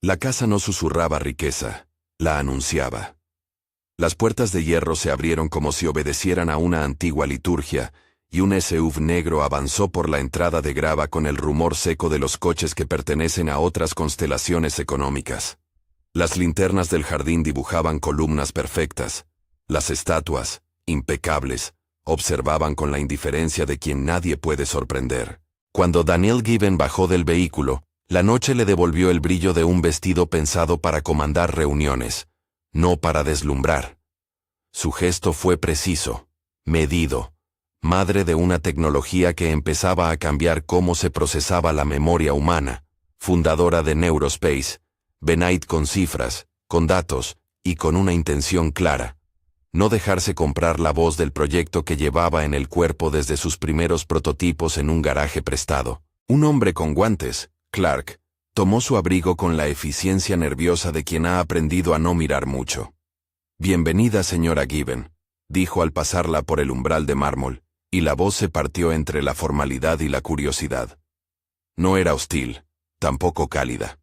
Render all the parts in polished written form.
La casa no susurraba riqueza, la anunciaba. Las puertas de hierro se abrieron como si obedecieran a una antigua liturgia, y un SUV negro avanzó por la entrada de grava con el rumor seco de los coches que pertenecen a otras constelaciones económicas. Las linternas del jardín dibujaban columnas perfectas. Las estatuas, impecables, observaban con la indiferencia de quien nadie puede sorprender. Cuando Daniel Given bajó del vehículo, la noche le devolvió el brillo de un vestido pensado para comandar reuniones, no para deslumbrar. Su gesto fue preciso, medido, madre de una tecnología que empezaba a cambiar cómo se procesaba la memoria humana, fundadora de Neurospace, Benite con cifras, con datos, y con una intención clara: no dejarse comprar la voz del proyecto que llevaba en el cuerpo desde sus primeros prototipos en un garaje prestado. Un hombre con guantes, Clark, tomó su abrigo con la eficiencia nerviosa de quien ha aprendido a no mirar mucho. «Bienvenida, señora Given», dijo al pasarla por el umbral de mármol, y la voz se partió entre la formalidad y la curiosidad. No era hostil, tampoco cálida.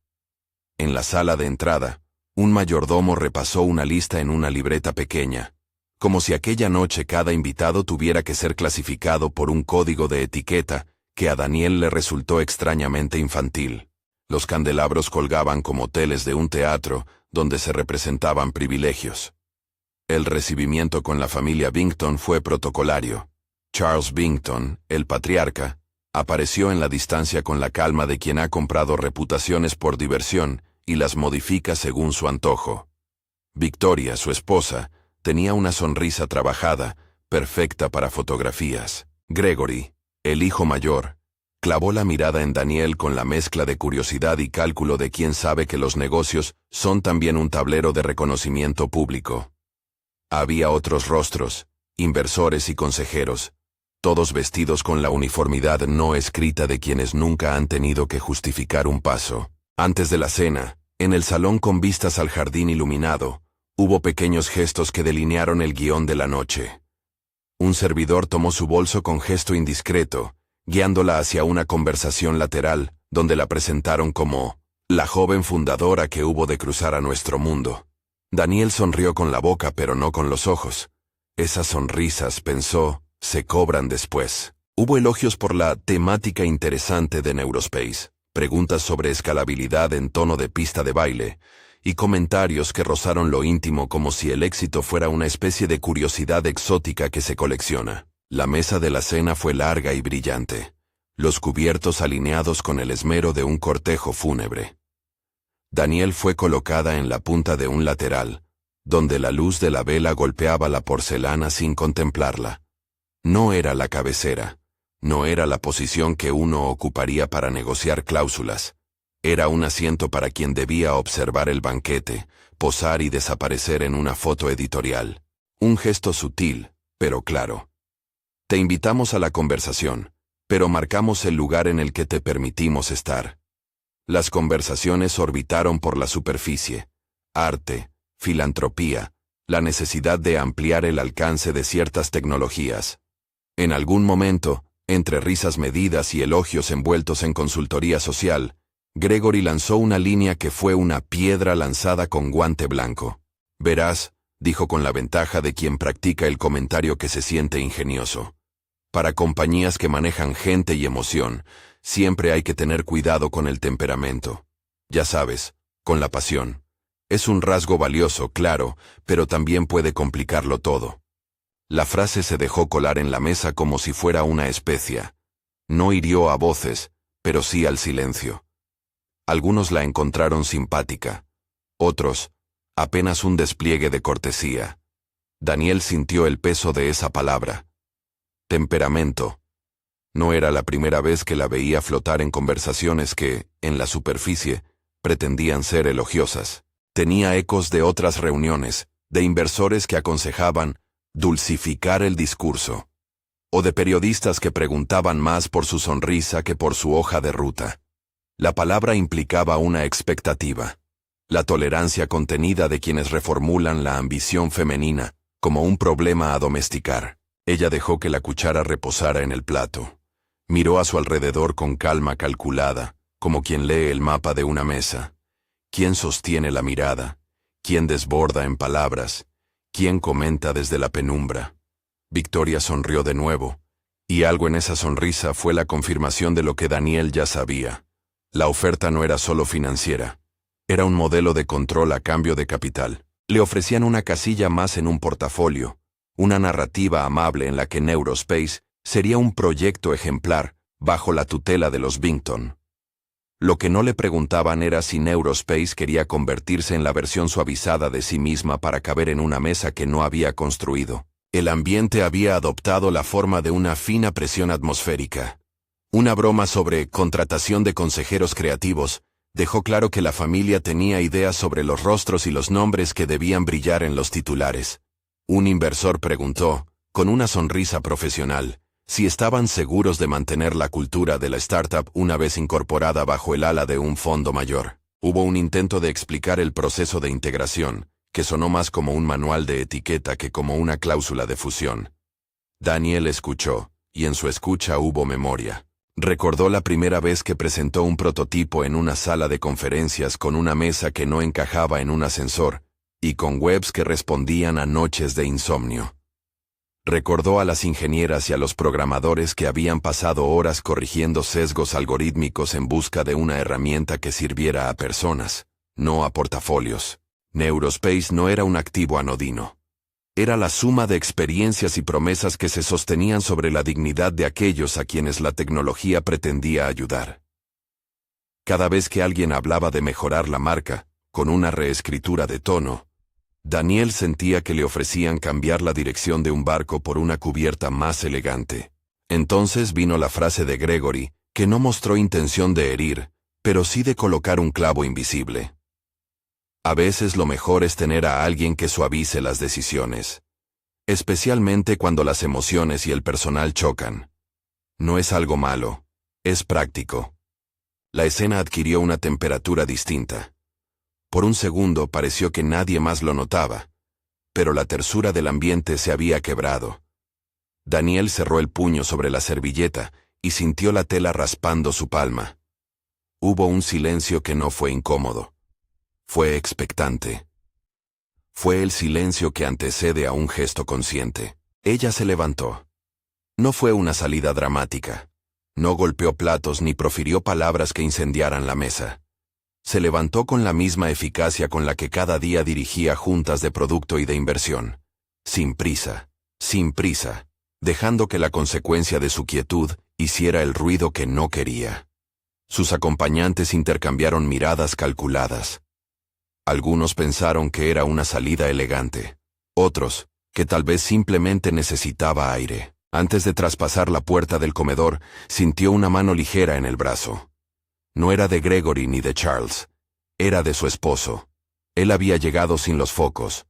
En la sala de entrada, un mayordomo repasó una lista en una libreta pequeña, como si aquella noche cada invitado tuviera que ser clasificado por un código de etiqueta que a Daniel le resultó extrañamente infantil. Los candelabros colgaban como teles de un teatro donde se representaban privilegios. El recibimiento con la familia Bington fue protocolario. Charles Bington, el patriarca, apareció en la distancia con la calma de quien ha comprado reputaciones por diversión y las modifica según su antojo. Victoria, su esposa, tenía una sonrisa trabajada, perfecta para fotografías. Gregory, el hijo mayor, clavó la mirada en Daniel con la mezcla de curiosidad y cálculo de quien sabe que los negocios son también un tablero de reconocimiento público. Había otros rostros, inversores y consejeros, todos vestidos con la uniformidad no escrita de quienes nunca han tenido que justificar un paso. Antes de la cena, en el salón con vistas al jardín iluminado, hubo pequeños gestos que delinearon el guión de la noche. Un servidor tomó su bolso con gesto indiscreto, guiándola hacia una conversación lateral, donde la presentaron como la joven fundadora que hubo de cruzar a nuestro mundo. Daniel sonrió con la boca pero no con los ojos. Esas sonrisas, pensó, se cobran después. Hubo elogios por la temática interesante de Neurospace, preguntas sobre escalabilidad en tono de pista de baile, y comentarios que rozaron lo íntimo como si el éxito fuera una especie de curiosidad exótica que se colecciona. La mesa de la cena fue larga y brillante, los cubiertos alineados con el esmero de un cortejo fúnebre. Daniel fue colocada en la punta de un lateral, donde la luz de la vela golpeaba la porcelana sin contemplarla. No era la cabecera, no era la posición que uno ocuparía para negociar cláusulas. Era un asiento para quien debía observar el banquete, posar y desaparecer en una foto editorial. Un gesto sutil, pero claro. Te invitamos a la conversación, pero marcamos el lugar en el que te permitimos estar. Las conversaciones orbitaron por la superficie. Arte, filantropía, la necesidad de ampliar el alcance de ciertas tecnologías. En algún momento, entre risas medidas y elogios envueltos en consultoría social, Gregory lanzó una línea que fue una piedra lanzada con guante blanco. Verás, dijo con la ventaja de quien practica el comentario que se siente ingenioso. Para compañías que manejan gente y emoción, siempre hay que tener cuidado con el temperamento. Ya sabes, con la pasión. Es un rasgo valioso, claro, pero también puede complicarlo todo. La frase se dejó colar en la mesa como si fuera una especia. No hirió a voces, pero sí al silencio. Algunos la encontraron simpática. Otros, apenas un despliegue de cortesía. Daniel sintió el peso de esa palabra. Temperamento. No era la primera vez que la veía flotar en conversaciones que, en la superficie, pretendían ser elogiosas. Tenía ecos de otras reuniones, de inversores que aconsejaban dulcificar el discurso, o de periodistas que preguntaban más por su sonrisa que por su hoja de ruta. La palabra implicaba una expectativa, la tolerancia contenida de quienes reformulan la ambición femenina como un problema a domesticar. Ella dejó que la cuchara reposara en el plato. Miró a su alrededor con calma calculada, como quien lee el mapa de una mesa, ¿Quién sostiene la mirada? ¿Quién desborda en palabras? ¿Quién comenta desde la penumbra? Victoria sonrió de nuevo, y algo en esa sonrisa fue la confirmación de lo que Daniel ya sabía. La oferta no era solo financiera. Era un modelo de control a cambio de capital. Le ofrecían una casilla más en un portafolio, una narrativa amable en la que Neurospace sería un proyecto ejemplar bajo la tutela de los Bington. Lo que no le preguntaban era si Neurospace quería convertirse en la versión suavizada de sí misma para caber en una mesa que no había construido. El ambiente había adoptado la forma de una fina presión atmosférica. Una broma sobre contratación de consejeros creativos dejó claro que la familia tenía ideas sobre los rostros y los nombres que debían brillar en los titulares. Un inversor preguntó, con una sonrisa profesional, si estaban seguros de mantener la cultura de la startup una vez incorporada bajo el ala de un fondo mayor. Hubo un intento de explicar el proceso de integración, que sonó más como un manual de etiqueta que como una cláusula de fusión. Daniel escuchó, y en su escucha hubo memoria. Recordó la primera vez que presentó un prototipo en una sala de conferencias con una mesa que no encajaba en un ascensor, y con webs que respondían a noches de insomnio. Recordó a las ingenieras y a los programadores que habían pasado horas corrigiendo sesgos algorítmicos en busca de una herramienta que sirviera a personas, no a portafolios. Neurospace no era un activo anodino. Era la suma de experiencias y promesas que se sostenían sobre la dignidad de aquellos a quienes la tecnología pretendía ayudar. Cada vez que alguien hablaba de mejorar la marca, con una reescritura de tono, Daniel sentía que le ofrecían cambiar la dirección de un barco por una cubierta más elegante. Entonces vino la frase de Gregory, que no mostró intención de herir, pero sí de colocar un clavo invisible. A veces lo mejor es tener a alguien que suavice las decisiones, especialmente cuando las emociones y el personal chocan. No es algo malo, es práctico. La escena adquirió una temperatura distinta. Por un segundo pareció que nadie más lo notaba, pero la tersura del ambiente se había quebrado. Daniel cerró el puño sobre la servilleta y sintió la tela raspando su palma. Hubo un silencio que no fue incómodo. Fue expectante. Fue el silencio que antecede a un gesto consciente. Ella se levantó. No fue una salida dramática. No golpeó platos ni profirió palabras que incendiaran la mesa. Se levantó con la misma eficacia con la que cada día dirigía juntas de producto y de inversión. Sin prisa, dejando que la consecuencia de su quietud hiciera el ruido que no quería. Sus acompañantes intercambiaron miradas calculadas. Algunos pensaron que era una salida elegante. Otros, que tal vez simplemente necesitaba aire. Antes de traspasar la puerta del comedor, sintió una mano ligera en el brazo. No era de Gregory ni de Charles. Era de su esposo. Él había llegado sin los focos.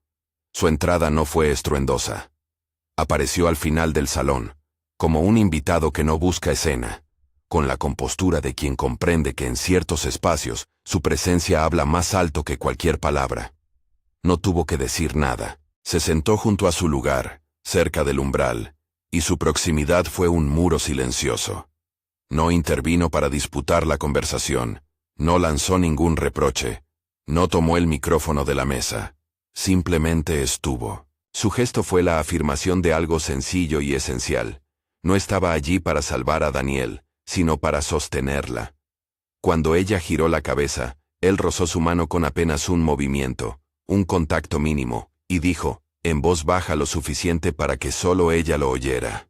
Su entrada no fue estruendosa. Apareció al final del salón, como un invitado que no busca escena, con la compostura de quien comprende que en ciertos espacios su presencia habla más alto que cualquier palabra. No tuvo que decir nada. Se sentó junto a su lugar, cerca del umbral, y su proximidad fue un muro silencioso. No intervino para disputar la conversación, no lanzó ningún reproche, no tomó el micrófono de la mesa, simplemente estuvo. Su gesto fue la afirmación de algo sencillo y esencial. No estaba allí para salvar a Daniel, sino para sostenerla. Cuando ella giró la cabeza, él rozó su mano con apenas un movimiento, un contacto mínimo, y dijo, en voz baja lo suficiente para que solo ella lo oyera: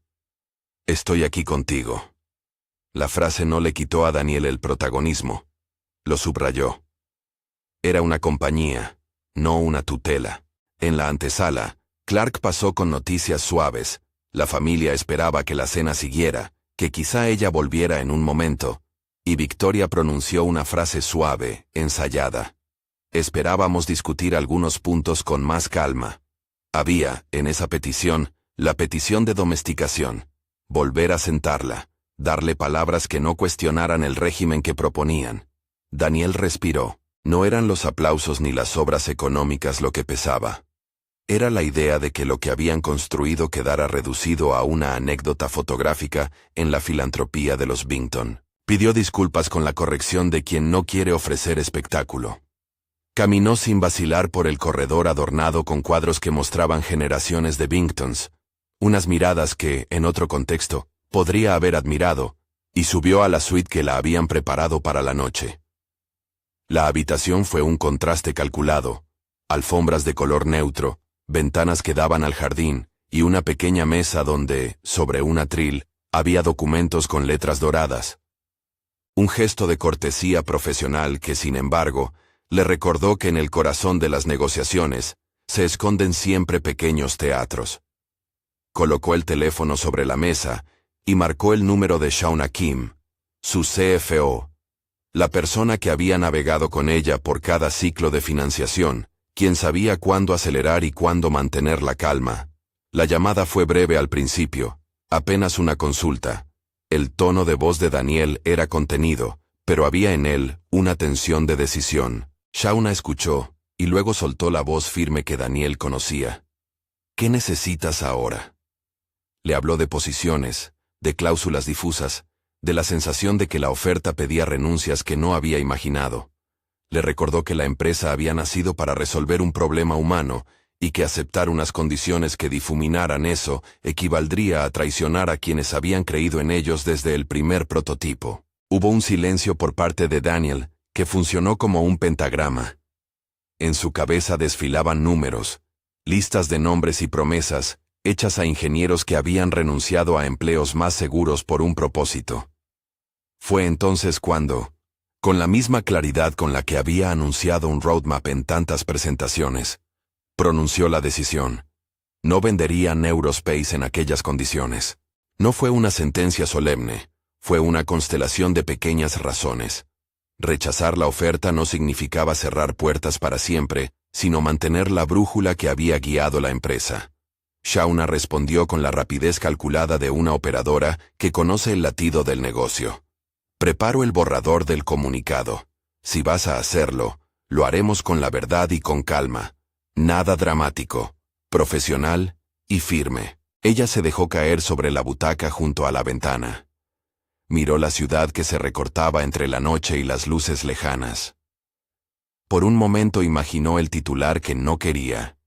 «Estoy aquí contigo». La frase no le quitó a Daniel el protagonismo. Lo subrayó. Era una compañía, no una tutela. En la antesala, Clark pasó con noticias suaves. La familia esperaba que la cena siguiera, que quizá ella volviera en un momento. Y Victoria pronunció una frase suave, ensayada. Esperábamos discutir algunos puntos con más calma. Había, en esa petición, la petición de domesticación. Volver a sentarla. Darle palabras que no cuestionaran el régimen que proponían. Daniel respiró. No eran los aplausos ni las obras económicas lo que pesaba. Era la idea de que lo que habían construido quedara reducido a una anécdota fotográfica en la filantropía de los Bington. Pidió disculpas con la corrección de quien no quiere ofrecer espectáculo. Caminó sin vacilar por el corredor adornado con cuadros que mostraban generaciones de Bingtons, unas miradas que, en otro contexto, podría haber admirado, y subió a la suite que la habían preparado para la noche. La habitación fue un contraste calculado, alfombras de color neutro, ventanas que daban al jardín, y una pequeña mesa donde, sobre un atril, había documentos con letras doradas. Un gesto de cortesía profesional que, sin embargo, le recordó que en el corazón de las negociaciones se esconden siempre pequeños teatros. Colocó el teléfono sobre la mesa y marcó el número de Shauna Kim, su CFO, la persona que había navegado con ella por cada ciclo de financiación, quien sabía cuándo acelerar y cuándo mantener la calma. La llamada fue breve al principio, apenas una consulta. El tono de voz de Daniel era contenido, pero había en él una tensión de decisión. Shauna escuchó, y luego soltó la voz firme que Daniel conocía. ¿Qué necesitas ahora? Le habló de posiciones, de cláusulas difusas, de la sensación de que la oferta pedía renuncias que no había imaginado. Le recordó que la empresa había nacido para resolver un problema humano, y que aceptar unas condiciones que difuminaran eso equivaldría a traicionar a quienes habían creído en ellos desde el primer prototipo. Hubo un silencio por parte de Daniel, que funcionó como un pentagrama. En su cabeza desfilaban números, listas de nombres y promesas, hechas a ingenieros que habían renunciado a empleos más seguros por un propósito. Fue entonces cuando, con la misma claridad con la que había anunciado un roadmap en tantas presentaciones, pronunció la decisión. No vendería Neurospace en aquellas condiciones. No fue una sentencia solemne, fue una constelación de pequeñas razones. Rechazar la oferta no significaba cerrar puertas para siempre, sino mantener la brújula que había guiado la empresa. Shauna respondió con la rapidez calculada de una operadora que conoce el latido del negocio. Preparo el borrador del comunicado. Si vas a hacerlo, lo haremos con la verdad y con calma. Nada dramático, profesional y firme. Ella se dejó caer sobre la butaca junto a la ventana. Miró la ciudad que se recortaba entre la noche y las luces lejanas. Por un momento imaginó el titular que no quería.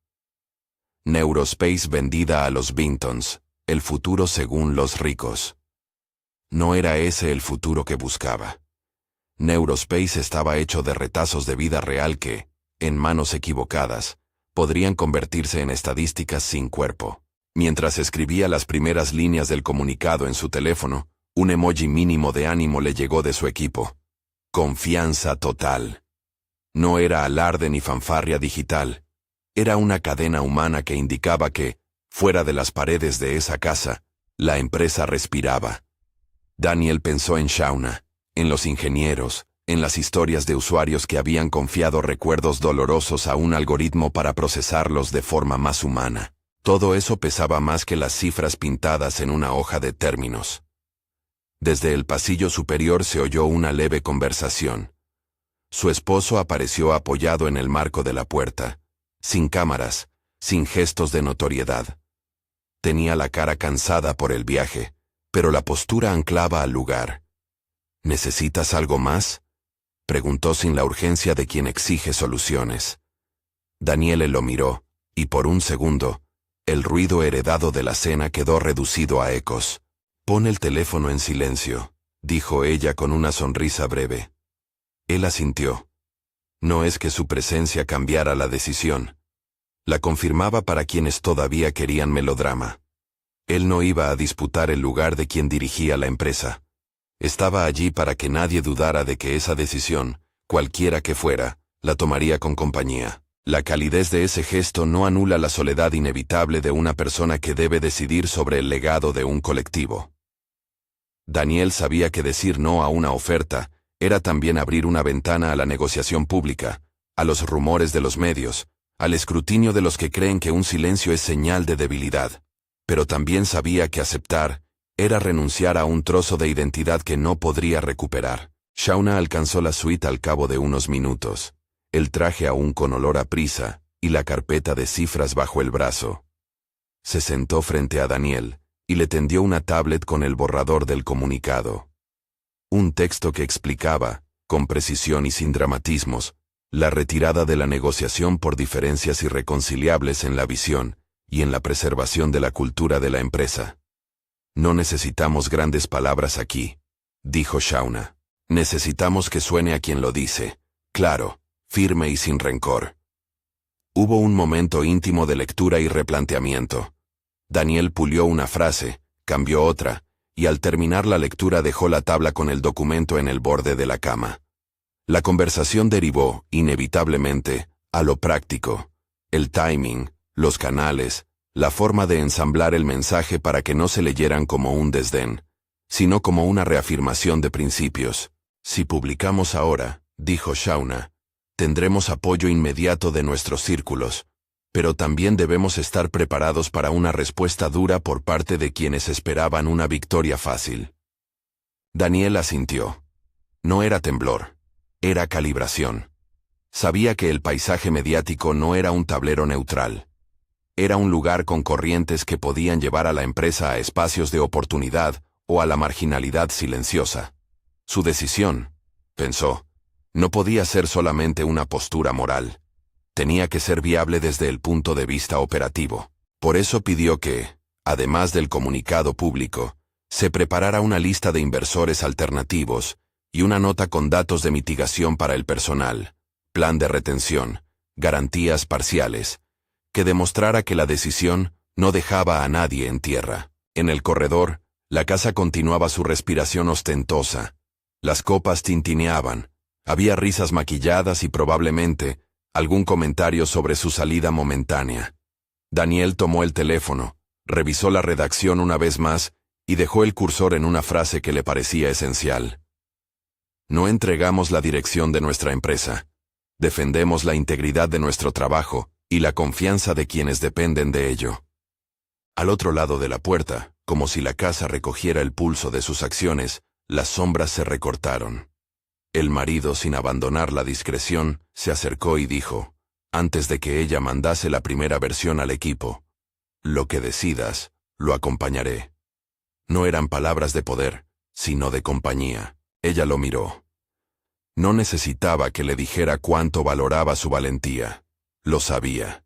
Neurospace vendida a los Bingtons, el futuro según los ricos. No era ese el futuro que buscaba. Neurospace estaba hecho de retazos de vida real que, en manos equivocadas, podrían convertirse en estadísticas sin cuerpo. Mientras escribía las primeras líneas del comunicado en su teléfono, un emoji mínimo de ánimo le llegó de su equipo. Confianza total. No era alarde ni fanfarria digital. Era una cadena humana que indicaba que, fuera de las paredes de esa casa, la empresa respiraba. Daniel pensó en Shauna, en los ingenieros, en las historias de usuarios que habían confiado recuerdos dolorosos a un algoritmo para procesarlos de forma más humana. Todo eso pesaba más que las cifras pintadas en una hoja de términos. Desde el pasillo superior se oyó una leve conversación. Su esposo apareció apoyado en el marco de la puerta, sin cámaras, sin gestos de notoriedad. Tenía la cara cansada por el viaje, pero la postura anclaba al lugar. ¿Necesitas algo más?, preguntó sin la urgencia de quien exige soluciones. Daniele lo miró, y por un segundo, el ruido heredado de la cena quedó reducido a ecos. «Pon el teléfono en silencio», dijo ella con una sonrisa breve. Él asintió. No es que su presencia cambiara la decisión. La confirmaba para quienes todavía querían melodrama. Él no iba a disputar el lugar de quien dirigía la empresa. Estaba allí para que nadie dudara de que esa decisión, cualquiera que fuera, la tomaría con compañía. La calidez de ese gesto no anula la soledad inevitable de una persona que debe decidir sobre el legado de un colectivo. Daniel sabía que decir no a una oferta era también abrir una ventana a la negociación pública, a los rumores de los medios, al escrutinio de los que creen que un silencio es señal de debilidad. Pero también sabía que aceptar era renunciar a un trozo de identidad que no podría recuperar. Shauna alcanzó la suite al cabo de unos minutos, el traje aún con olor a prisa y la carpeta de cifras bajo el brazo. Se sentó frente a Daniel y le tendió una tablet con el borrador del comunicado. Un texto que explicaba, con precisión y sin dramatismos, La retirada de la negociación por diferencias irreconciliables en la visión y en la preservación de la cultura de la empresa. No necesitamos grandes palabras aquí, dijo Shauna. Necesitamos que suene a quien lo dice, claro, firme y sin rencor. Hubo un momento íntimo de lectura y replanteamiento. Daniel pulió una frase, cambió otra, y al terminar la lectura dejó la tabla con el documento en el borde de la cama. La conversación derivó, inevitablemente, a lo práctico, el timing, los canales, la forma de ensamblar el mensaje para que no se leyeran como un desdén, sino como una reafirmación de principios. Si publicamos ahora, dijo Shauna, tendremos apoyo inmediato de nuestros círculos, pero también debemos estar preparados para una respuesta dura por parte de quienes esperaban una victoria fácil. Daniel asintió. No era temblor, era calibración. Sabía que el paisaje mediático no era un tablero neutral. Era un lugar con corrientes que podían llevar a la empresa a espacios de oportunidad o a la marginalidad silenciosa. Su decisión, pensó, no podía ser solamente una postura moral. Tenía que ser viable desde el punto de vista operativo. Por eso pidió que, además del comunicado público, se preparara una lista de inversores alternativos y una nota con datos de mitigación para el personal, plan de retención, garantías parciales, que demostrara que la decisión no dejaba a nadie en tierra. En el corredor, la casa continuaba su respiración ostentosa. Las copas tintineaban, había risas maquilladas y probablemente algún comentario sobre su salida momentánea. Daniel tomó el teléfono, revisó la redacción una vez más y dejó el cursor en una frase que le parecía esencial. No entregamos la dirección de nuestra empresa. Defendemos la integridad de nuestro trabajo y la confianza de quienes dependen de ello. Al otro lado de la puerta, como si la casa recogiera el pulso de sus acciones, las sombras se recortaron. El marido, sin abandonar la discreción, se acercó y dijo, antes de que ella mandase la primera versión al equipo, lo que decidas, lo acompañaré. No eran palabras de poder, sino de compañía. Ella lo miró. No necesitaba que le dijera cuánto valoraba su valentía. Lo sabía.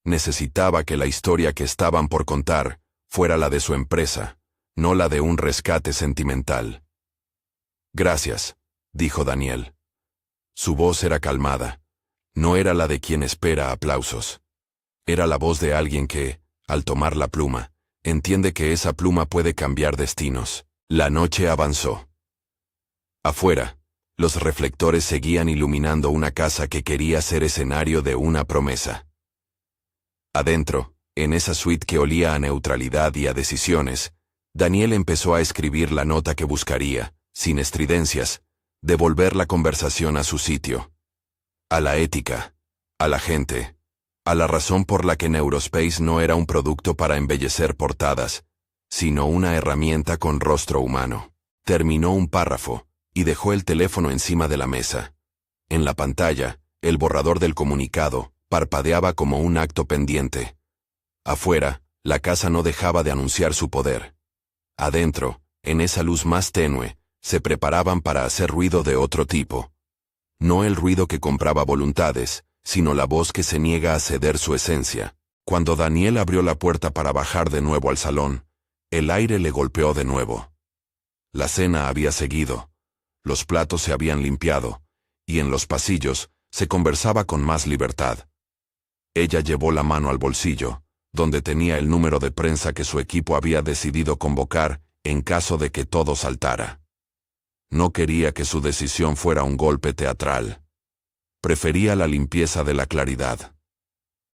Necesitaba que la historia que estaban por contar fuera la de su empresa, no la de un rescate sentimental. Gracias, dijo Daniel. Su voz era calmada. No era la de quien espera aplausos. Era la voz de alguien que, al tomar la pluma, entiende que esa pluma puede cambiar destinos. La noche avanzó. Afuera, los reflectores seguían iluminando una casa que quería ser escenario de una promesa. Adentro, en esa suite que olía a neutralidad y a decisiones, Daniel empezó a escribir la nota que buscaría, sin estridencias, devolver la conversación a su sitio. A la ética, a la gente, a la razón por la que Neurospace no era un producto para embellecer portadas, sino una herramienta con rostro humano. Terminó un párrafo y dejó el teléfono encima de la mesa. En la pantalla, el borrador del comunicado parpadeaba como un acto pendiente. Afuera, la casa no dejaba de anunciar su poder. Adentro, en esa luz más tenue, se preparaban para hacer ruido de otro tipo. No el ruido que compraba voluntades, sino la voz que se niega a ceder su esencia. Cuando Daniel abrió la puerta para bajar de nuevo al salón, el aire le golpeó de nuevo. La cena había seguido. Los platos se habían limpiado, y en los pasillos se conversaba con más libertad. Ella llevó la mano al bolsillo, donde tenía el número de prensa que su equipo había decidido convocar en caso de que todo saltara. No quería que su decisión fuera un golpe teatral. Prefería la limpieza de la claridad.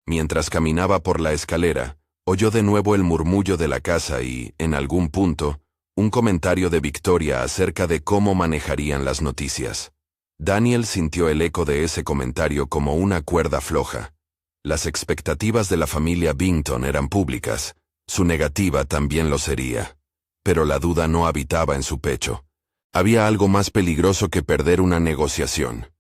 Mientras caminaba por la escalera, oyó de nuevo el murmullo de la casa y, en algún punto, un comentario de Victoria acerca de cómo manejarían las noticias. Daniel sintió el eco de ese comentario como una cuerda floja. Las expectativas de la familia Bington eran públicas, su negativa también lo sería. Pero la duda no habitaba en su pecho. Había algo más peligroso que perder una negociación.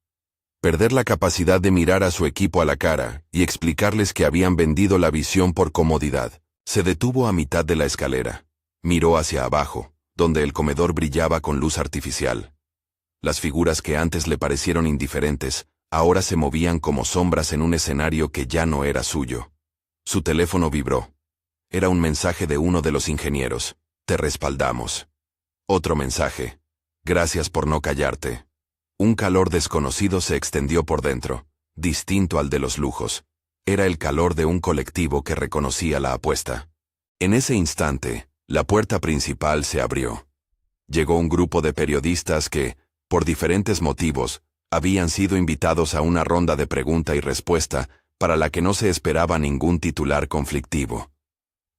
Perder la capacidad de mirar a su equipo a la cara y explicarles que habían vendido la visión por comodidad. Se detuvo a mitad de la escalera. Miró hacia abajo, donde el comedor brillaba con luz artificial. Las figuras que antes le parecieron indiferentes, ahora se movían como sombras en un escenario que ya no era suyo. Su teléfono vibró. Era un mensaje de uno de los ingenieros. Te respaldamos. Otro mensaje. Gracias por no callarte. Un calor desconocido se extendió por dentro, distinto al de los lujos. Era el calor de un colectivo que reconocía la apuesta. En ese instante, la puerta principal se abrió. Llegó un grupo de periodistas que, por diferentes motivos, habían sido invitados a una ronda de pregunta y respuesta para la que no se esperaba ningún titular conflictivo.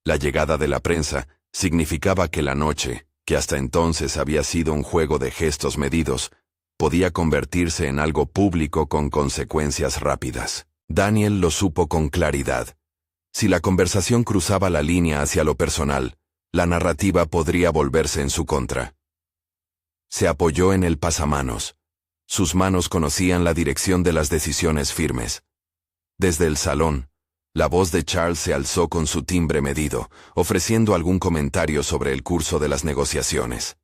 La llegada de la prensa significaba que la noche, que hasta entonces había sido un juego de gestos medidos, podía convertirse en algo público con consecuencias rápidas. Daniel lo supo con claridad. Si la conversación cruzaba la línea hacia lo personal, la narrativa podría volverse en su contra. Se apoyó en el pasamanos. Sus manos conocían la dirección de las decisiones firmes. Desde el salón, la voz de Charles se alzó con su timbre medido, ofreciendo algún comentario sobre el curso de las negociaciones.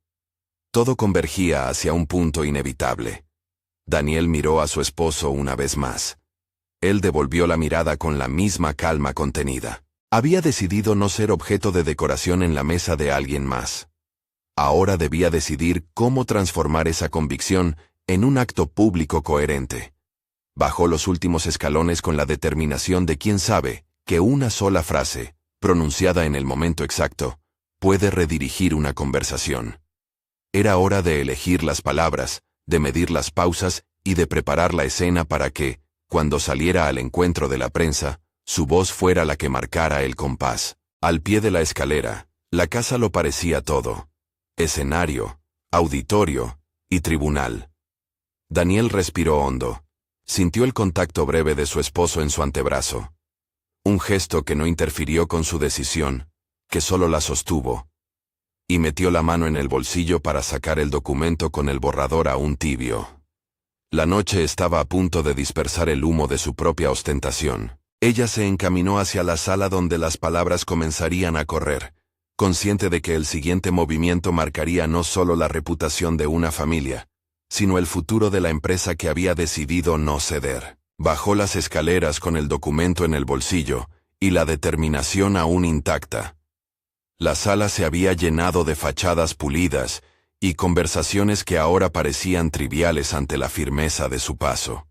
Todo convergía hacia un punto inevitable. Daniel miró a su esposo una vez más. Él devolvió la mirada con la misma calma contenida. Había decidido no ser objeto de decoración en la mesa de alguien más. Ahora debía decidir cómo transformar esa convicción en un acto público coherente. Bajó los últimos escalones con la determinación de quien sabe que una sola frase, pronunciada en el momento exacto, puede redirigir una conversación. Era hora de elegir las palabras, de medir las pausas y de preparar la escena para que, cuando saliera al encuentro de la prensa, su voz fuera la que marcara el compás. Al pie de la escalera, la casa lo parecía todo: escenario, auditorio y tribunal. Daniel respiró hondo. Sintió el contacto breve de su esposo en su antebrazo. Un gesto que no interfirió con su decisión, que solo la sostuvo. Y metió la mano en el bolsillo para sacar el documento con el borrador aún tibio. La noche estaba a punto de dispersar el humo de su propia ostentación. Ella se encaminó hacia la sala donde las palabras comenzarían a correr, consciente de que el siguiente movimiento marcaría no solo la reputación de una familia, sino el futuro de la empresa que había decidido no ceder. Bajó las escaleras con el documento en el bolsillo y la determinación aún intacta. La sala se había llenado de fachadas pulidas y conversaciones que ahora parecían triviales ante la firmeza de su paso.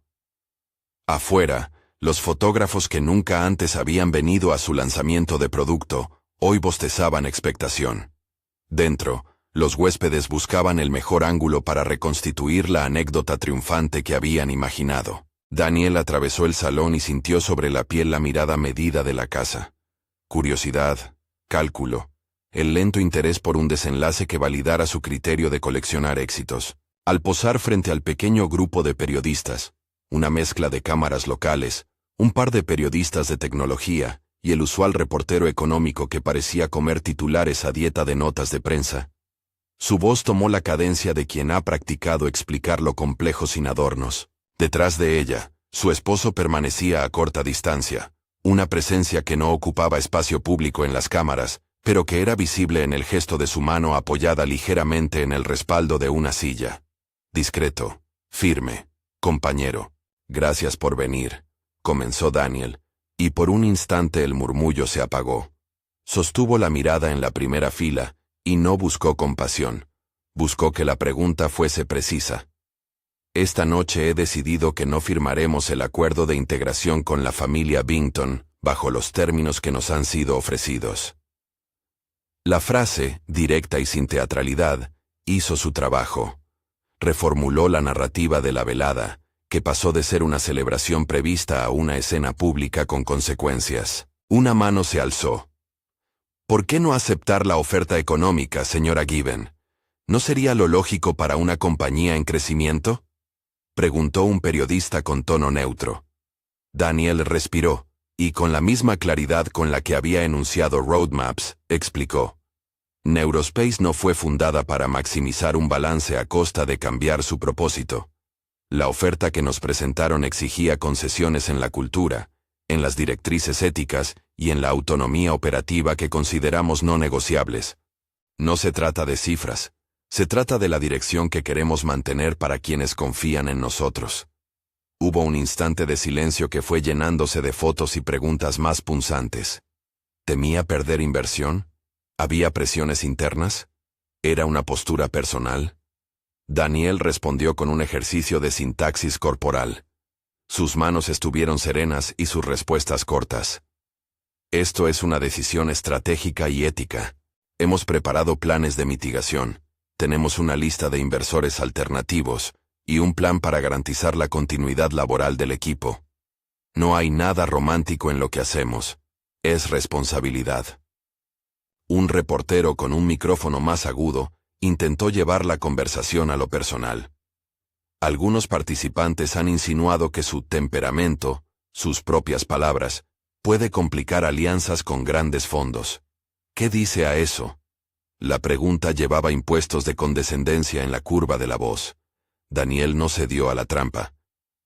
Afuera, los fotógrafos que nunca antes habían venido a su lanzamiento de producto, hoy bostezaban expectación. Dentro, los huéspedes buscaban el mejor ángulo para reconstituir la anécdota triunfante que habían imaginado. Daniel atravesó el salón y sintió sobre la piel la mirada medida de la casa. Curiosidad, cálculo, el lento interés por un desenlace que validara su criterio de coleccionar éxitos. Al posar frente al pequeño grupo de periodistas, una mezcla de cámaras locales, un par de periodistas de tecnología y el usual reportero económico que parecía comer titulares a dieta de notas de prensa, su voz tomó la cadencia de quien ha practicado explicar lo complejo sin adornos. Detrás de ella, su esposo permanecía a corta distancia, una presencia que no ocupaba espacio público en las cámaras, pero que era visible en el gesto de su mano apoyada ligeramente en el respaldo de una silla. Discreto, firme, compañero. Gracias por venir, comenzó Daniel, y por un instante el murmullo se apagó. Sostuvo la mirada en la primera fila, y no buscó compasión. Buscó que la pregunta fuese precisa. Esta noche he decidido que no firmaremos el acuerdo de integración con la familia Bington, bajo los términos que nos han sido ofrecidos. La frase, directa y sin teatralidad, hizo su trabajo. Reformuló la narrativa de la velada, que pasó de ser una celebración prevista a una escena pública con consecuencias. Una mano se alzó. ¿Por qué no aceptar la oferta económica, señora Given? ¿No sería lo lógico para una compañía en crecimiento?, preguntó un periodista con tono neutro. Daniel respiró, y con la misma claridad con la que había enunciado Roadmaps, explicó. Neurospace no fue fundada para maximizar un balance a costa de cambiar su propósito. La oferta que nos presentaron exigía concesiones en la cultura, en las directrices éticas y en la autonomía operativa que consideramos no negociables. No se trata de cifras, se trata de la dirección que queremos mantener para quienes confían en nosotros. Hubo un instante de silencio que fue llenándose de fotos y preguntas más punzantes. ¿Temía perder inversión? ¿Había presiones internas? ¿Era una postura personal? Daniel respondió con un ejercicio de sintaxis corporal. Sus manos estuvieron serenas y sus respuestas cortas. Esto es una decisión estratégica y ética. Hemos preparado planes de mitigación. Tenemos una lista de inversores alternativos y un plan para garantizar la continuidad laboral del equipo. No hay nada romántico en lo que hacemos. Es responsabilidad. Un reportero con un micrófono más agudo intentó llevar la conversación a lo personal. Algunos participantes han insinuado que su temperamento, sus propias palabras, puede complicar alianzas con grandes fondos. ¿Qué dice a eso? La pregunta llevaba impuestos de condescendencia en la curva de la voz. Daniel no cedió a la trampa.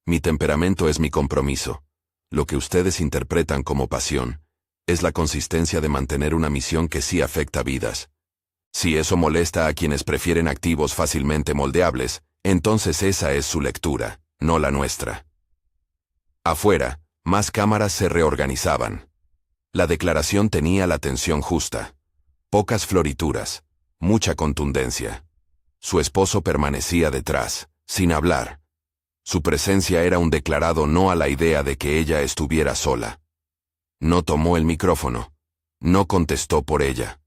Mi temperamento es mi compromiso. Lo que ustedes interpretan como pasión es la consistencia de mantener una misión que sí afecta vidas. Si eso molesta a quienes prefieren activos fácilmente moldeables, entonces esa es su lectura, no la nuestra. Afuera, más cámaras se reorganizaban. La declaración tenía la tensión justa. Pocas florituras, mucha contundencia. Su esposo permanecía detrás, sin hablar. Su presencia era un declarado no a la idea de que ella estuviera sola. No tomó el micrófono. No contestó por ella.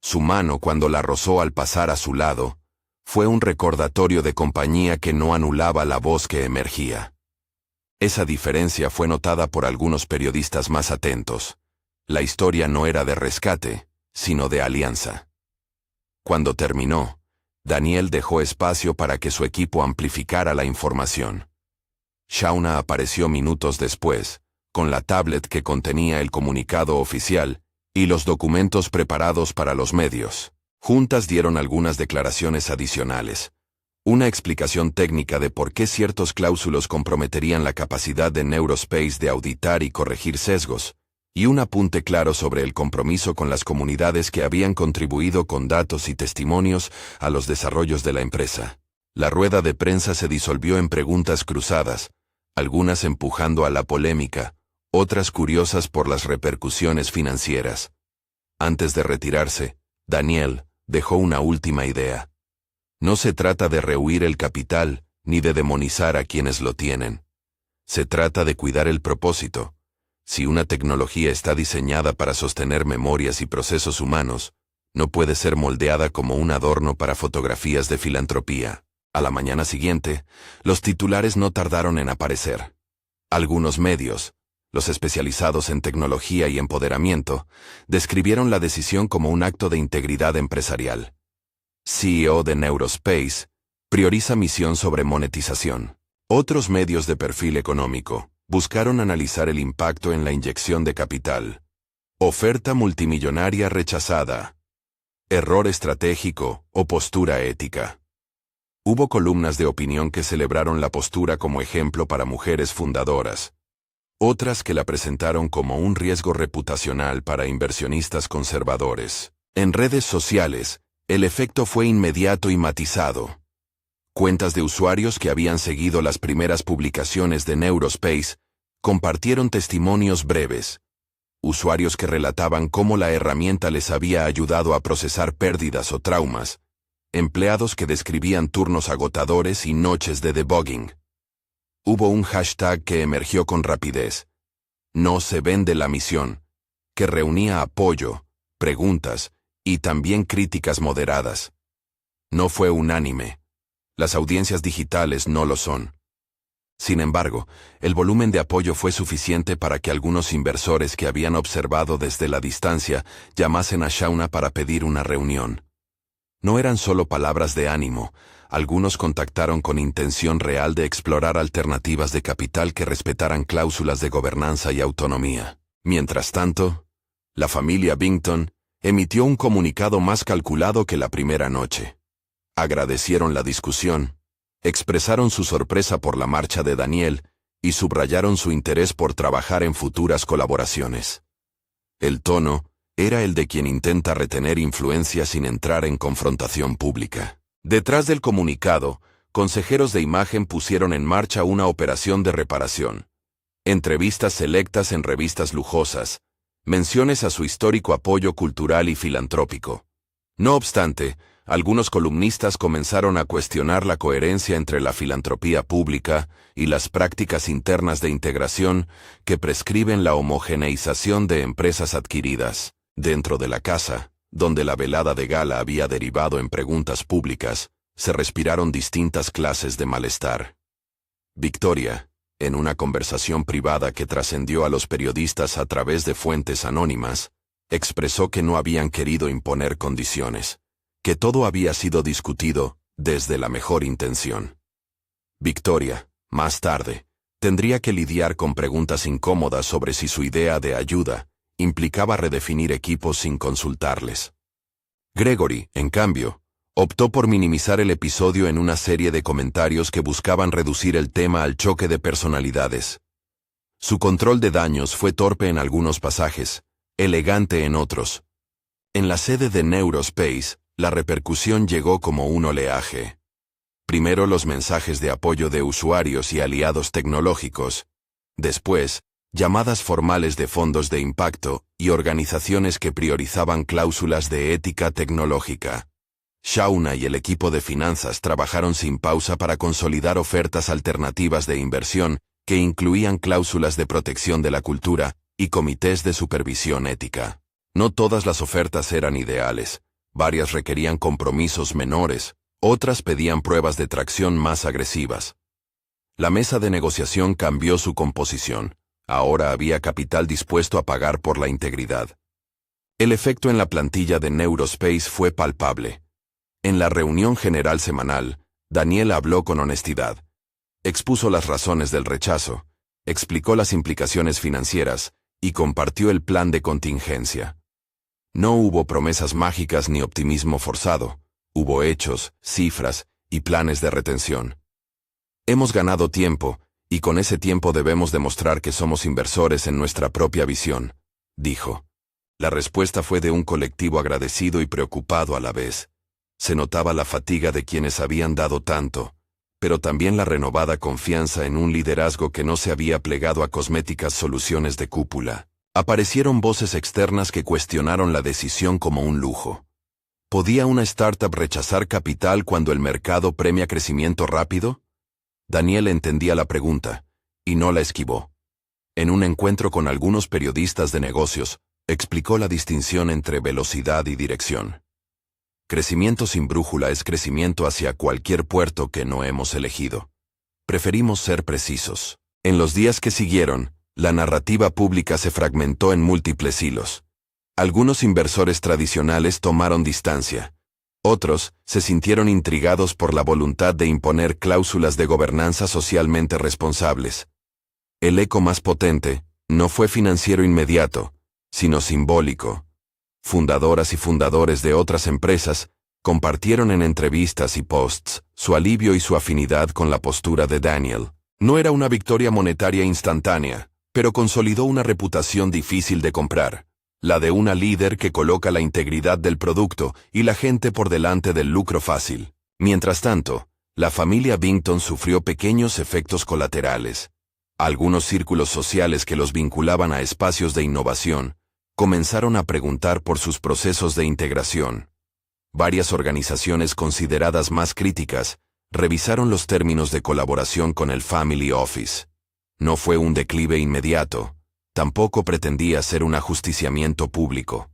Su mano, cuando la rozó al pasar a su lado, fue un recordatorio de compañía que no anulaba la voz que emergía. Esa diferencia fue notada por algunos periodistas más atentos. La historia no era de rescate, sino de alianza. Cuando terminó, Daniel dejó espacio para que su equipo amplificara la información. Shauna apareció minutos después, con la tablet que contenía el comunicado oficial y los documentos preparados para los medios. Juntas dieron algunas declaraciones adicionales. Una explicación técnica de por qué ciertos cláusulos comprometerían la capacidad de Neurospace de auditar y corregir sesgos, y un apunte claro sobre el compromiso con las comunidades que habían contribuido con datos y testimonios a los desarrollos de la empresa. La rueda de prensa se disolvió en preguntas cruzadas, algunas empujando a la polémica, otras curiosas por las repercusiones financieras. Antes de retirarse, Daniel dejó una última idea. No se trata de rehuir el capital, ni de demonizar a quienes lo tienen. Se trata de cuidar el propósito. Si una tecnología está diseñada para sostener memorias y procesos humanos, no puede ser moldeada como un adorno para fotografías de filantropía. A la mañana siguiente, los titulares no tardaron en aparecer. Algunos medios, los especializados en tecnología y empoderamiento, describieron la decisión como un acto de integridad empresarial. CEO de Neurospace, prioriza misión sobre monetización. Otros medios de perfil económico buscaron analizar el impacto en la inyección de capital. Oferta multimillonaria rechazada. Error estratégico o postura ética. Hubo columnas de opinión que celebraron la postura como ejemplo para mujeres fundadoras. Otras que la presentaron como un riesgo reputacional para inversionistas conservadores. En redes sociales, el efecto fue inmediato y matizado. Cuentas de usuarios que habían seguido las primeras publicaciones de Neurospace compartieron testimonios breves. Usuarios que relataban cómo la herramienta les había ayudado a procesar pérdidas o traumas. Empleados que describían turnos agotadores y noches de debugging. Hubo un hashtag que emergió con rapidez. No se vende la misión, que reunía apoyo, preguntas y también críticas moderadas. No fue unánime. Las audiencias digitales no lo son. Sin embargo, el volumen de apoyo fue suficiente para que algunos inversores que habían observado desde la distancia llamasen a Shauna para pedir una reunión. No eran solo palabras de ánimo. Algunos contactaron con intención real de explorar alternativas de capital que respetaran cláusulas de gobernanza y autonomía. Mientras tanto, la familia Bington emitió un comunicado más calculado que la primera noche. Agradecieron la discusión, expresaron su sorpresa por la marcha de Daniel y subrayaron su interés por trabajar en futuras colaboraciones. El tono era el de quien intenta retener influencia sin entrar en confrontación pública. Detrás del comunicado, consejeros de imagen pusieron en marcha una operación de reparación. Entrevistas selectas en revistas lujosas, menciones a su histórico apoyo cultural y filantrópico. No obstante, algunos columnistas comenzaron a cuestionar la coherencia entre la filantropía pública y las prácticas internas de integración que prescriben la homogeneización de empresas adquiridas. Dentro de la casa, donde la velada de gala había derivado en preguntas públicas, se respiraron distintas clases de malestar. Victoria, en una conversación privada que trascendió a los periodistas a través de fuentes anónimas, expresó que no habían querido imponer condiciones, que todo había sido discutido desde la mejor intención. Victoria, más tarde, tendría que lidiar con preguntas incómodas sobre si su idea de ayuda implicaba redefinir equipos sin consultarles. Gregory, en cambio, optó por minimizar el episodio en una serie de comentarios que buscaban reducir el tema al choque de personalidades. Su control de daños fue torpe en algunos pasajes, elegante en otros. En la sede de Neurospace, la repercusión llegó como un oleaje. Primero los mensajes de apoyo de usuarios y aliados tecnológicos. Después, llamadas formales de fondos de impacto y organizaciones que priorizaban cláusulas de ética tecnológica. Shauna y el equipo de finanzas trabajaron sin pausa para consolidar ofertas alternativas de inversión que incluían cláusulas de protección de la cultura y comités de supervisión ética. No todas las ofertas eran ideales. Varias requerían compromisos menores, otras pedían pruebas de tracción más agresivas. La mesa de negociación cambió su composición. Ahora había capital dispuesto a pagar por la integridad. El efecto en la plantilla de Neurospace fue palpable. En la reunión general semanal, Daniel habló con honestidad. Expuso las razones del rechazo, explicó las implicaciones financieras y compartió el plan de contingencia. No hubo promesas mágicas ni optimismo forzado. Hubo hechos, cifras y planes de retención. Hemos ganado tiempo, y con ese tiempo debemos demostrar que somos inversores en nuestra propia visión, dijo. La respuesta fue de un colectivo agradecido y preocupado a la vez. Se notaba la fatiga de quienes habían dado tanto, pero también la renovada confianza en un liderazgo que no se había plegado a cosméticas soluciones de cúpula. Aparecieron voces externas que cuestionaron la decisión como un lujo. ¿Podía una startup rechazar capital cuando el mercado premia crecimiento rápido? Daniel entendía la pregunta, y no la esquivó. En un encuentro con algunos periodistas de negocios, explicó la distinción entre velocidad y dirección. Crecimiento sin brújula es crecimiento hacia cualquier puerto que no hemos elegido. Preferimos ser precisos. En los días que siguieron, la narrativa pública se fragmentó en múltiples hilos. Algunos inversores tradicionales tomaron distancia. Otros se sintieron intrigados por la voluntad de imponer cláusulas de gobernanza socialmente responsables. El eco más potente no fue financiero inmediato, sino simbólico. Fundadoras y fundadores de otras empresas compartieron en entrevistas y posts su alivio y su afinidad con la postura de Daniel. No era una victoria monetaria instantánea, pero consolidó una reputación difícil de comprar. La de una líder que coloca la integridad del producto y la gente por delante del lucro fácil. Mientras tanto, la familia Bington sufrió pequeños efectos colaterales. Algunos círculos sociales que los vinculaban a espacios de innovación comenzaron a preguntar por sus procesos de integración. Varias organizaciones consideradas más críticas revisaron los términos de colaboración con el Family Office. No fue un declive inmediato. Tampoco pretendía ser un ajusticiamiento público.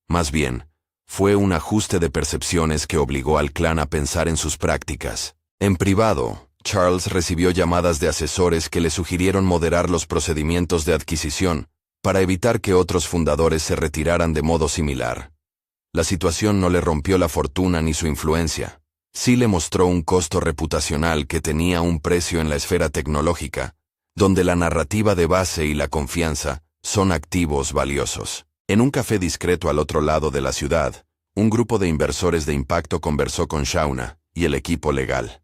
Más bien, fue un ajuste de percepciones que obligó al clan a pensar en sus prácticas. En privado, Charles recibió llamadas de asesores que le sugirieron moderar los procedimientos de adquisición para evitar que otros fundadores se retiraran de modo similar. La situación no le rompió la fortuna ni su influencia. Sí le mostró un costo reputacional que tenía un precio en la esfera tecnológica, donde la narrativa de base y la confianza son activos valiosos. En un café discreto al otro lado de la ciudad, un grupo de inversores de impacto conversó con Shauna y el equipo legal.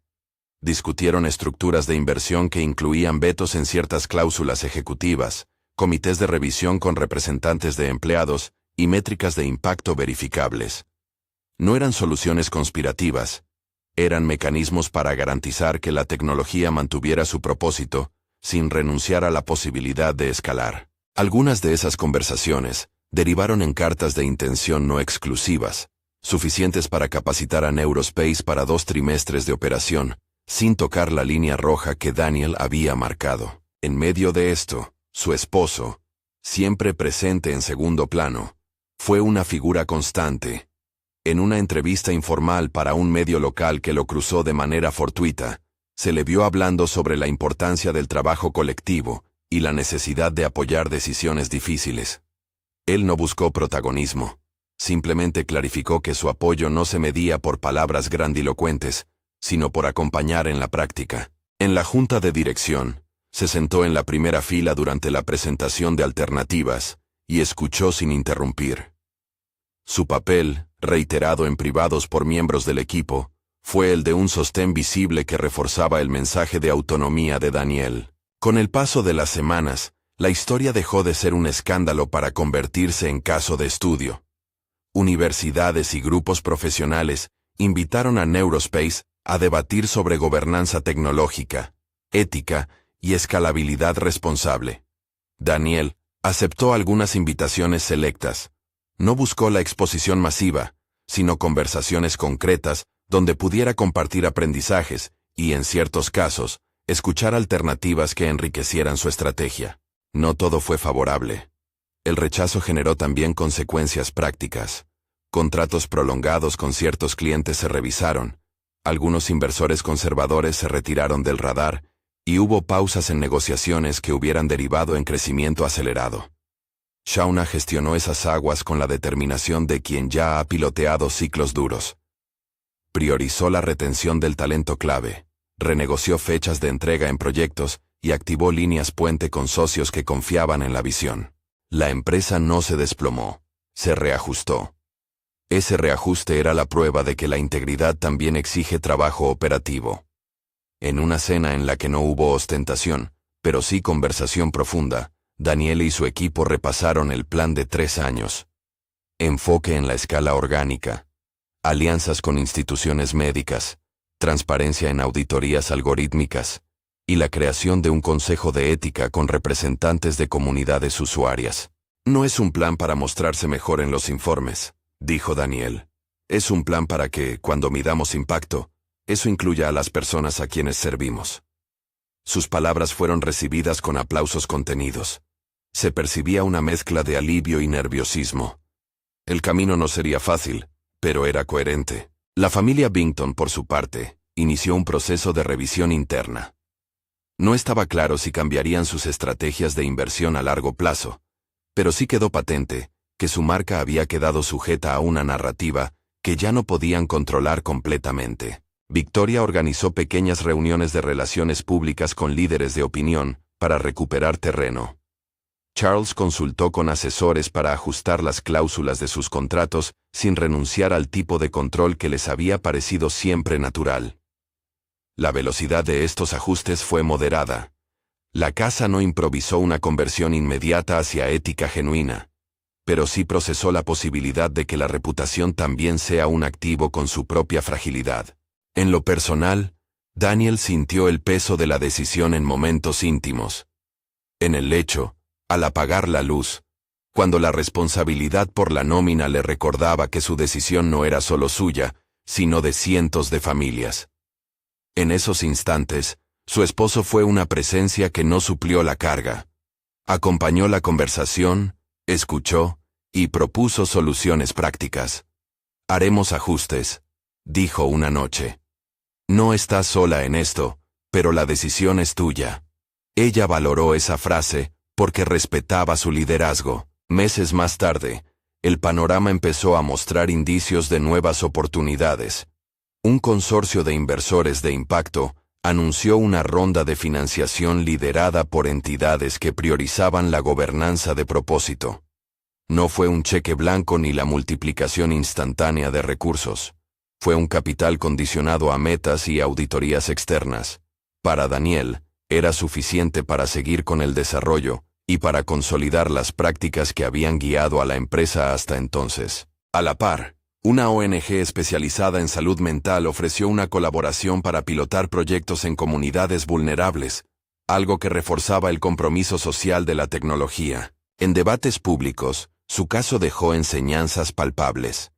Discutieron estructuras de inversión que incluían vetos en ciertas cláusulas ejecutivas, comités de revisión con representantes de empleados y métricas de impacto verificables. No eran soluciones conspirativas, Eran mecanismos para garantizar que la tecnología mantuviera su propósito, sin renunciar a la posibilidad de escalar. Algunas de esas conversaciones derivaron en cartas de intención no exclusivas, suficientes para capacitar a Neurospace para 2 trimestres de operación, sin tocar la línea roja que Daniel había marcado. En medio de esto, su esposo, siempre presente en segundo plano, fue una figura constante. En una entrevista informal para un medio local que lo cruzó de manera fortuita, se le vio hablando sobre la importancia del trabajo colectivo y la necesidad de apoyar decisiones difíciles. Él no buscó protagonismo, simplemente clarificó que su apoyo no se medía por palabras grandilocuentes, sino por acompañar en la práctica. En la junta de dirección, se sentó en la primera fila durante la presentación de alternativas y escuchó sin interrumpir. Su papel, reiterado en privados por miembros del equipo, fue el de un sostén visible que reforzaba el mensaje de autonomía de Daniel. Con el paso de las semanas, la historia dejó de ser un escándalo para convertirse en caso de estudio. Universidades y grupos profesionales invitaron a Neurospace a debatir sobre gobernanza tecnológica, ética y escalabilidad responsable. Daniel aceptó algunas invitaciones selectas. No buscó la exposición masiva, sino conversaciones concretas donde pudiera compartir aprendizajes y, en ciertos casos, escuchar alternativas que enriquecieran su estrategia. No todo fue favorable. El rechazo generó también consecuencias prácticas. Contratos prolongados con ciertos clientes se revisaron, algunos inversores conservadores se retiraron del radar, y hubo pausas en negociaciones que hubieran derivado en crecimiento acelerado. Shauna gestionó esas aguas con la determinación de quien ya ha piloteado ciclos duros. Priorizó la retención del talento clave, renegoció fechas de entrega en proyectos y activó líneas puente con socios que confiaban en la visión. La empresa no se desplomó, se reajustó. Ese reajuste era la prueba de que la integridad también exige trabajo operativo. En una cena en la que no hubo ostentación, pero sí conversación profunda, Daniel y su equipo repasaron el plan de 3 años. Enfoque en la escala orgánica, alianzas con instituciones médicas, transparencia en auditorías algorítmicas, y la creación de un consejo de ética con representantes de comunidades usuarias. No es un plan para mostrarse mejor en los informes, dijo Daniel. Es un plan para que, cuando midamos impacto, eso incluya a las personas a quienes servimos. Sus palabras fueron recibidas con aplausos contenidos. Se percibía una mezcla de alivio y nerviosismo. El camino no sería fácil, pero era coherente. La familia Bington, por su parte, inició un proceso de revisión interna. No estaba claro si cambiarían sus estrategias de inversión a largo plazo, pero sí quedó patente que su marca había quedado sujeta a una narrativa que ya no podían controlar completamente. Victoria organizó pequeñas reuniones de relaciones públicas con líderes de opinión para recuperar terreno. Charles consultó con asesores para ajustar las cláusulas de sus contratos sin renunciar al tipo de control que les había parecido siempre natural. La velocidad de estos ajustes fue moderada. La casa no improvisó una conversión inmediata hacia ética genuina, pero sí procesó la posibilidad de que la reputación también sea un activo con su propia fragilidad. En lo personal, Daniel sintió el peso de la decisión en momentos íntimos. En el lecho, al apagar la luz, cuando la responsabilidad por la nómina le recordaba que su decisión no era solo suya, sino de cientos de familias. En esos instantes, su esposo fue una presencia que no suplió la carga. Acompañó la conversación, escuchó y propuso soluciones prácticas. Haremos ajustes, dijo una noche. No estás sola en esto, pero la decisión es tuya. Ella valoró esa frase porque respetaba su liderazgo. Meses más tarde, el panorama empezó a mostrar indicios de nuevas oportunidades. Un consorcio de inversores de impacto anunció una ronda de financiación liderada por entidades que priorizaban la gobernanza de propósito. No fue un cheque blanco ni la multiplicación instantánea de recursos. Fue un capital condicionado a metas y auditorías externas. Para Daniel, era suficiente para seguir con el desarrollo y para consolidar las prácticas que habían guiado a la empresa hasta entonces. A la par, Una ONG especializada en salud mental ofreció una colaboración para pilotar proyectos en comunidades vulnerables, algo que reforzaba el compromiso social de la tecnología. En debates públicos, su caso dejó enseñanzas palpables.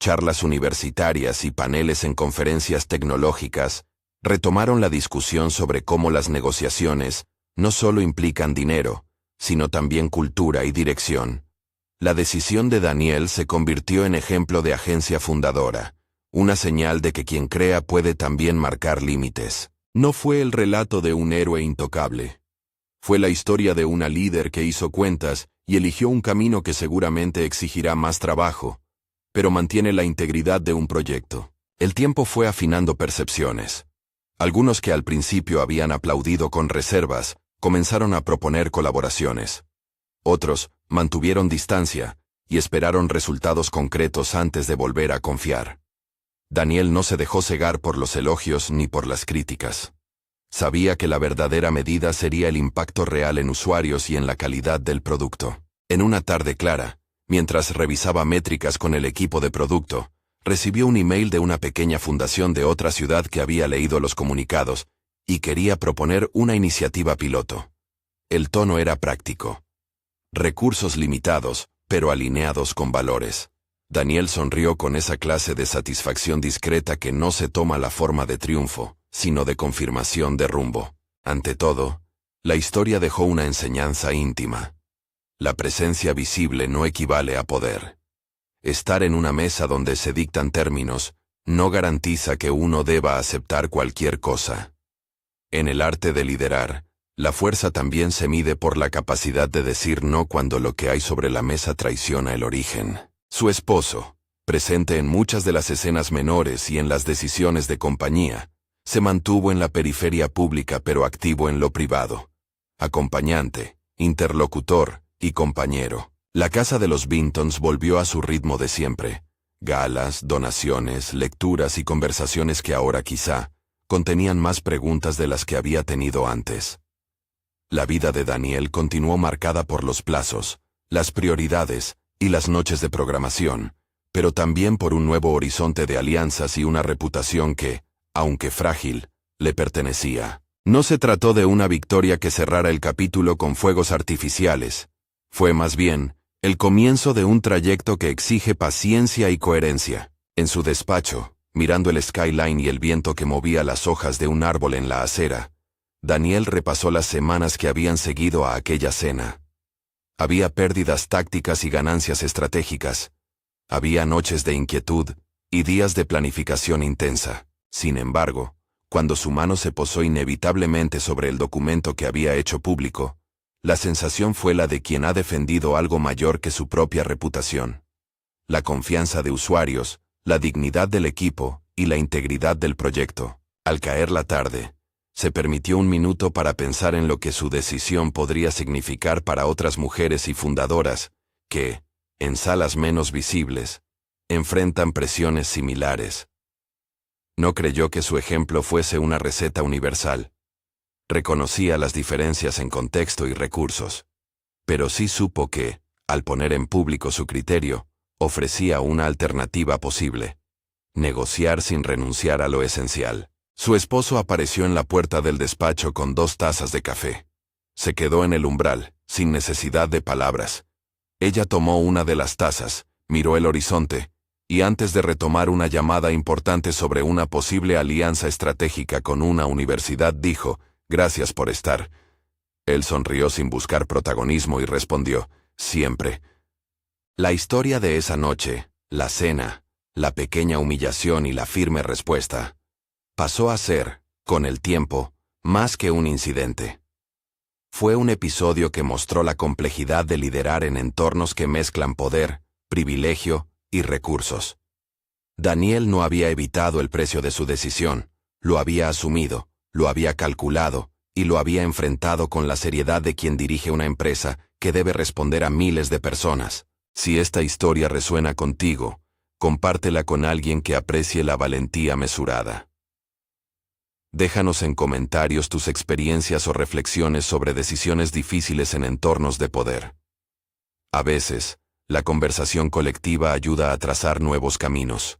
Charlas universitarias y paneles en conferencias tecnológicas retomaron la discusión sobre cómo las negociaciones no solo implican dinero, sino también cultura y dirección. La decisión de Daniel se convirtió en ejemplo de agencia fundadora, una señal de que quien crea puede también marcar límites. No fue el relato de un héroe intocable. Fue la historia de una líder que hizo cuentas y eligió un camino que seguramente exigirá más trabajo, pero mantiene la integridad de un proyecto. El tiempo fue afinando percepciones. Algunos que al principio habían aplaudido con reservas, comenzaron a proponer colaboraciones. Otros mantuvieron distancia y esperaron resultados concretos antes de volver a confiar. Daniel no se dejó cegar por los elogios ni por las críticas. Sabía que la verdadera medida sería el impacto real en usuarios y en la calidad del producto. En una tarde clara, mientras revisaba métricas con el equipo de producto, recibió un email de una pequeña fundación de otra ciudad que había leído los comunicados y quería proponer una iniciativa piloto. El tono era práctico. Recursos limitados, pero alineados con valores. Daniel sonrió con esa clase de satisfacción discreta que no se toma la forma de triunfo, sino de confirmación de rumbo. Ante todo, la historia dejó una enseñanza íntima. La presencia visible no equivale a poder. Estar en una mesa donde se dictan términos no garantiza que uno deba aceptar cualquier cosa. En el arte de liderar, la fuerza también se mide por la capacidad de decir no cuando lo que hay sobre la mesa traiciona el origen. Su esposo, presente en muchas de las escenas menores y en las decisiones de compañía, se mantuvo en la periferia pública pero activo en lo privado. Acompañante, interlocutor y compañero. La casa de los Bintons volvió a su ritmo de siempre. Galas, donaciones, lecturas y conversaciones que ahora quizá contenían más preguntas de las que había tenido antes. La vida de Daniel continuó marcada por los plazos, las prioridades y las noches de programación, pero también por un nuevo horizonte de alianzas y una reputación que, aunque frágil, le pertenecía. No se trató de una victoria que cerrara el capítulo con fuegos artificiales. Fue más bien el comienzo de un trayecto que exige paciencia y coherencia. En su despacho, mirando el skyline y el viento que movía las hojas de un árbol en la acera, Daniel repasó las semanas que habían seguido a aquella cena. Había pérdidas tácticas y ganancias estratégicas. Había noches de inquietud y días de planificación intensa. Sin embargo, cuando su mano se posó inevitablemente sobre el documento que había hecho público, la sensación fue la de quien ha defendido algo mayor que su propia reputación. La confianza de usuarios, la dignidad del equipo y la integridad del proyecto. Al caer la tarde, se permitió un minuto para pensar en lo que su decisión podría significar para otras mujeres y fundadoras que, en salas menos visibles, enfrentan presiones similares. No creyó que su ejemplo fuese una receta universal. Reconocía las diferencias en contexto y recursos. Pero sí supo que, al poner en público su criterio, ofrecía una alternativa posible. Negociar sin renunciar a lo esencial. Su esposo apareció en la puerta del despacho con 2 tazas de café. Se quedó en el umbral, sin necesidad de palabras. Ella tomó una de las tazas, miró el horizonte, y antes de retomar una llamada importante sobre una posible alianza estratégica con una universidad dijo: «Gracias por estar». Él sonrió sin buscar protagonismo y respondió: «Siempre». La historia de esa noche, la cena, la pequeña humillación y la firme respuesta, pasó a ser, con el tiempo, más que un incidente. Fue un episodio que mostró la complejidad de liderar en entornos que mezclan poder, privilegio y recursos. Daniel no había evitado el precio de su decisión, lo había asumido, lo había calculado y lo había enfrentado con la seriedad de quien dirige una empresa que debe responder a miles de personas. Si esta historia resuena contigo, compártela con alguien que aprecie la valentía mesurada. Déjanos en comentarios tus experiencias o reflexiones sobre decisiones difíciles en entornos de poder. A veces, La conversación colectiva ayuda a trazar nuevos caminos.